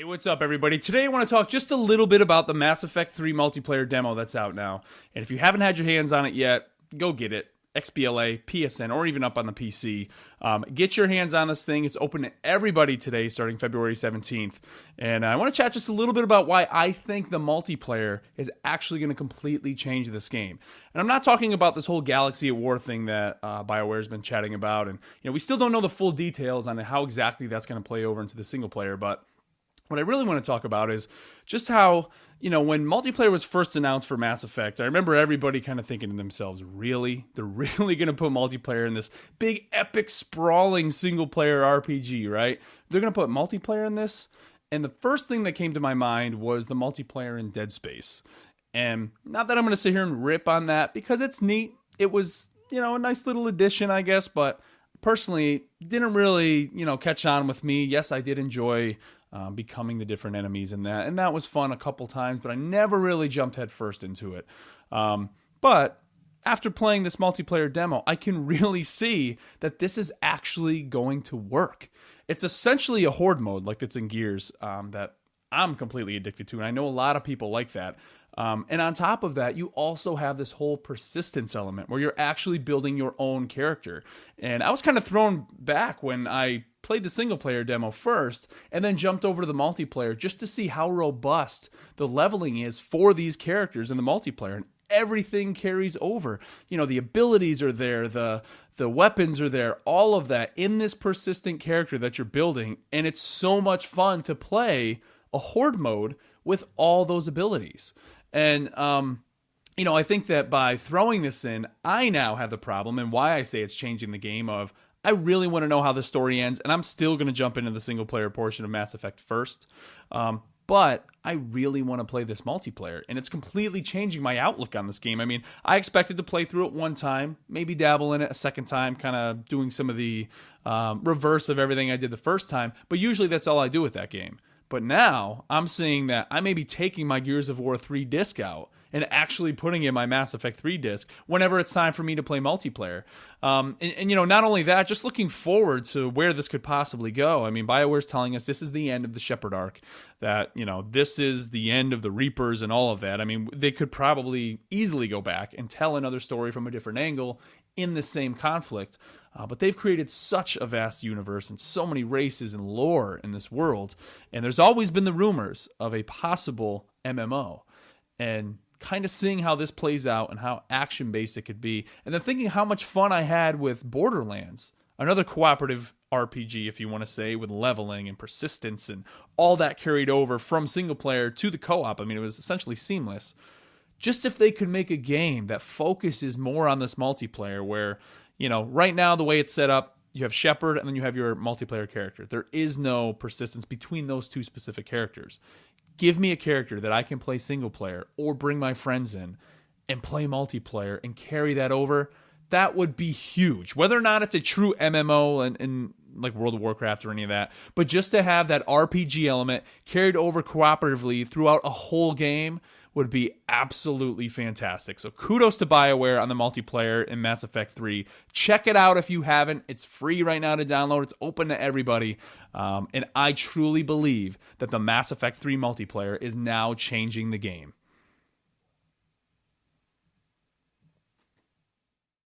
What's up, everybody? Today I want to talk just a little bit about the Mass Effect 3 multiplayer demo that's out now. And if you haven't had your hands on it yet, go get it. XBLA, PSN, or even up on the PC. Get your hands on this thing. It's open to everybody today, starting February 17th. And I want to chat just a little bit about why I think the multiplayer is actually going to completely change this game. And I'm not talking about this whole Galaxy at War thing that BioWare's been chatting about. And we still don't know the full details on how exactly that's going to play over into the single player, but what I really want to talk about is just how, when multiplayer was first announced for Mass Effect, I remember everybody kind of thinking to themselves, really? They're really going to put multiplayer in this big, epic, sprawling single-player RPG, right? They're going to put multiplayer in this? And the first thing that came to my mind was the multiplayer in Dead Space. And not that I'm going to sit here and rip on that, because it's neat. It was, a nice little addition, I guess, but personally, didn't really, catch on with me. Yes, I did enjoy becoming the different enemies in that. And that was fun a couple times, but I never really jumped headfirst into it. But after playing this multiplayer demo, I can really see that this is actually going to work. It's essentially a horde mode like it's in Gears that I'm completely addicted to. And I know a lot of people like that. And on top of that, you also have this whole persistence element where you're actually building your own character. And I was kind of thrown back when I played the single player demo first and then jumped over to the multiplayer just to see how robust the leveling is for these characters in the multiplayer. And everything carries over. The abilities are there, the weapons are there, all of that in this persistent character that you're building. And it's so much fun to play a horde mode with all those abilities. And, I think that by throwing this in, I now have the problem, and why I say it's changing the game of, I really want to know how the story ends, and I'm still going to jump into the single-player portion of Mass Effect first. But I really want to play this multiplayer, and it's completely changing my outlook on this game. I mean, I expected to play through it one time, maybe dabble in it a second time, kind of doing some of the reverse of everything I did the first time, but usually that's all I do with that game. But now I'm seeing that I may be taking my Gears of War 3 disc out and actually putting in my Mass Effect 3 disc whenever it's time for me to play multiplayer. And not only that, just looking forward to where this could possibly go. I mean, BioWare's telling us this is the end of the Shepard arc, that, this is the end of the Reapers and all of that. I mean, they could probably easily go back and tell another story from a different angle in the same conflict. But they've created such a vast universe and so many races and lore in this world. And there's always been the rumors of a possible MMO. And kind of seeing how this plays out and how action-based it could be. And then thinking how much fun I had with Borderlands, another cooperative RPG, if you want to say, with leveling and persistence and all that carried over from single player to the co-op. I mean, it was essentially seamless. Just if they could make a game that focuses more on this multiplayer where, right now the way it's set up, you have Shepard and then you have your multiplayer character. There is no persistence between those two specific characters. Give me a character that I can play single player or bring my friends in and play multiplayer and carry that over. That would be huge. Whether or not it's a true MMO and like World of Warcraft or any of that, but just to have that RPG element carried over cooperatively throughout a whole game would be absolutely fantastic. So kudos to BioWare on the multiplayer in Mass Effect 3. Check it out if you haven't. It's free right now to download. It's open to everybody. And I truly believe that the Mass Effect 3 multiplayer is now changing the game.